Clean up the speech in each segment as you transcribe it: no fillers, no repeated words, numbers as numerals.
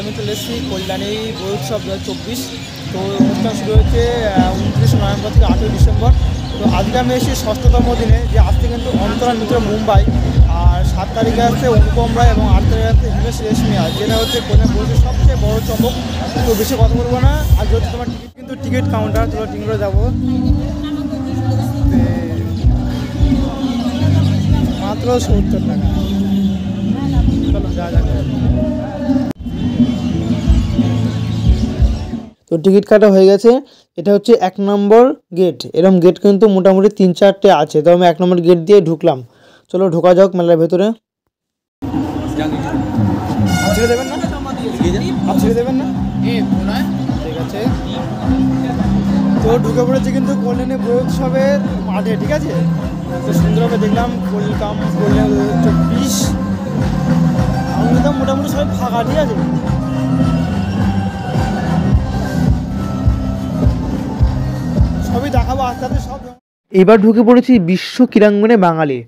আমি চলে এসেছি কল্যাণী বই উৎসব 2024। তো অনুষ্ঠান শুরু হয়েছে 29 নভেম্বর থেকে 8ই ডিসেম্বর। তো আজকে আমি এসেছি 6তম দিনে, যে আজকে কিন্তু অন্তরা মিত্র মুম্বাই, আর 7 তারিখে আসছে অনুপম রায় এবং 8 তারিখে আসছে হিমেশ রেশমিয়া, যেটা হচ্ছে কল্যাণ বইয়ের সবচেয়ে বড় চমক। তো বেশি কথা বলবো না, আজ হচ্ছে তোমার টিকিট, কিন্তু টিকিট কাউন্টার, চলো টিকিটে যাবো। মাত্র 70 টাকা। চলো যা যাক। তো টিকিট কাটা হয়ে গেছে। এটা হচ্ছে 1 নম্বর গেট। এরকম গেট কিন্তু মোটামুটি 3-4টে আছে, তো আমি 1 নম্বর গেট দিয়ে ঢুকলাম। চলো ঢোকা যাক মেলার ভেতরে। ছেড়ে দেবেন না, ছেড়ে দেবেন না, ঠিক আছে। তো ঢুকে পড়েছি কিন্তু কল্যাণী বই উৎসবের মাঠে, ঠিক আছে। তো সুন্দরভাবে দেখলাম কল্যাণ 2024। আমি তো মোটামুটি সবাই ফাঁকা, ঠিক আছে। সবই দেখাবো আস্তে আস্তে সব। এবার ঢুকে পড়েছি বিশ্ব ক্রীড়াঙ্গনে বাঙালি,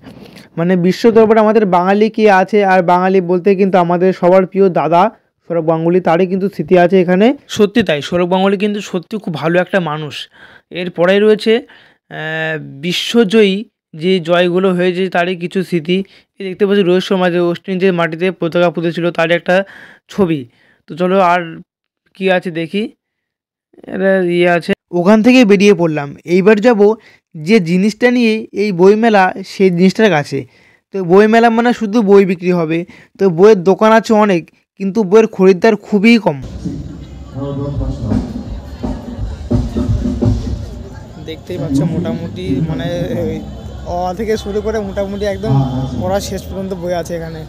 মানে বিশ্ব দরবারে আমাদের বাঙালি কি আছে। আর বাঙালি বলতে কিন্তু আমাদের সবার প্রিয় দাদা সৌরভ গাঙ্গুলি, তারই কিন্তু স্মৃতি আছে এখানে। সত্যি তাই, সৌরভ গাঙ্গুলি কিন্তু সত্যি খুব ভালো একটা মানুষ। এরপরে রয়েছে বিশ্বজয়ী যে জয়গুলো হয়েছে তারই কিছু স্মৃতি। এই দেখতে পাচ্ছি রোহিত শর্মা যে ওয়েস্ট ইন্ডিজের মাটিতে পতাকা পুঁতেছিল, তার একটা ছবি। তো চলো আর কি আছে দেখি। এটা আছে, ওখান থেকে বেরিয়ে পড়লাম। এইবার যাব যে জিনিসটা নিয়ে এই বইমেলা, সেই জিনিসটার কাছে। তো বইমেলা মানে শুধু বই বিক্রি হবে, তো বইয়ের দোকান আছে অনেক, কিন্তু বইয়ের খরিদ্দার খুবই কম। দেখতেই পাচ্ছ মোটামুটি মানে অ থেকে শুরু করে মোটামুটি একদম পড়া শেষ পর্যন্ত বই আছে এখানে।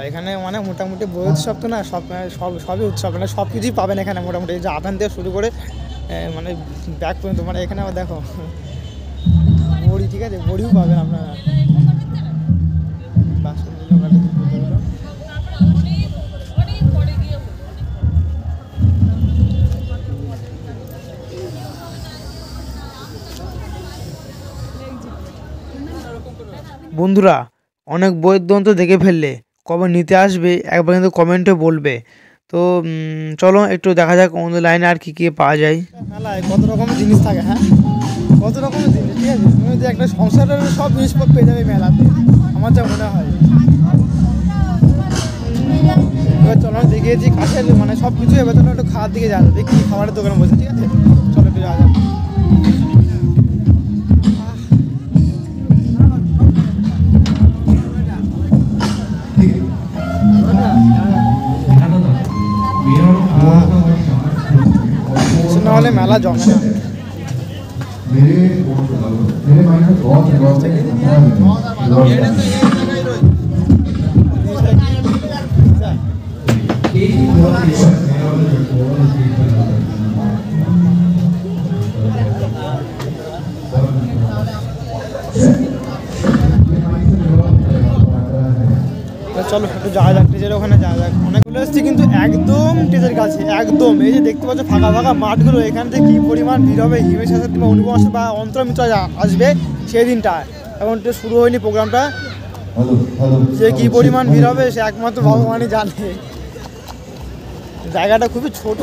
এখানে মানে মোটামুটি বই উৎসব তো না, সবই উৎসব, মানে সব কিছুই পাবেন এখানে মোটামুটি, যে আভেন থেকে শুরু করে মানে ব্যাগ পর্যন্ত। মানে এখানে আবার দেখো বড়ি, ঠিক আছে, বড়িও পাবেন আপনারা। বন্ধুরা অনেক বইয়ের দোকান তো দেখে ফেললে, কবে নিতে আসবে একবার কিন্তু কমেন্টে বলবে। তো চলো একটু দেখা যাক আমাদের লাইনে আর কী কী পাওয়া যায়। মেলায় কত রকমের জিনিস থাকে, হ্যাঁ কত রকমের জিনিস, ঠিক আছে। তুমি যদি একটা সংসারের সব জিনিসপত্র পেয়ে যাবে মেলাতে, আমার যা মনে হয়। এবার চলো দেখিয়েছি কাছের মানে সব কিছু। এবার চলো একটু খাওয়ার দিকে যাবে, দেখি খাবারের দোকানে বসে, ঠিক আছে। চলো একটু যাওয়া যাক। নাহলে মেলা জমে না। চলো একটু যাওয়া যাক, টেজের ওখানে যাওয়া যাক। অনেকগুলো এসেছি কিন্তু একদম টেজের কাছে, একদম। এই যে দেখতে পাচ্ছ ফাঁকা ফাঁকা মাঠগুলো, এখান থেকে কী পরিমাণ ভিড় হবে। হিমেশ আসার কিংবা অনুপম আসবে বা অন্তরা মিত্র আসবে সেই দিনটা। এখন তো শুরু হয়নি প্রোগ্রামটা, সে কী পরিমাণ ভিড় হবে সে একমাত্র ভগবানই জানে। জায়গাটা খুবই ছোট।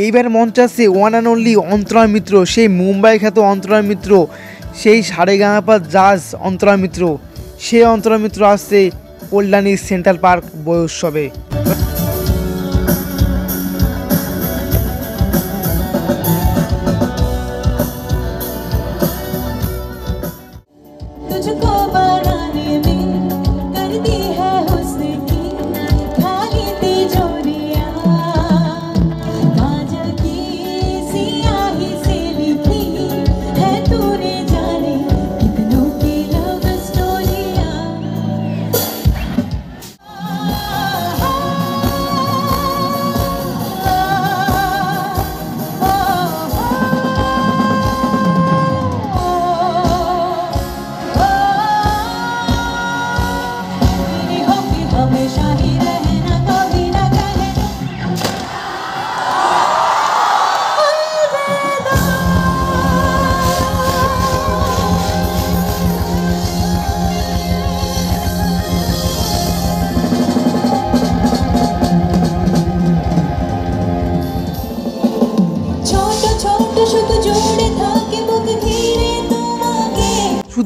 এইবার মঞ্চে আসছে ওয়ান অ্যান্ড অনলি অন্তরা মিত্র, সেই মুম্বাই খ্যাত অন্তরা মিত্র, সেই সারেগামাপা জাজ অন্তরা মিত্র। সেই অন্তরা মিত্র আসছে কল্যাণী সেন্ট্রাল পার্ক বই উৎসবে।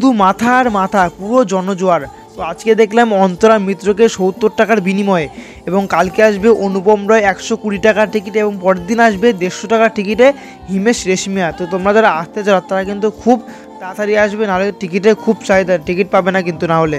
শুধু মাথা আর মাথা, পুরো জনজোয়ার। তো আজকে দেখলাম অন্তরা মিত্রকে 70 টাকার বিনিময়ে, এবং কালকে আসবে অনুপম রয় 120 টাকার টিকিট, এবং পরের দিন আসবে 150 টাকার টিকিটে হিমেশ রেশমিয়া। তো তোমরা যারা আসতে চাও তারা কিন্তু খুব তাড়াতাড়ি আসবে, নাহলে টিকিটের খুব চাহিদা, টিকিট পাবে না কিন্তু না হলে।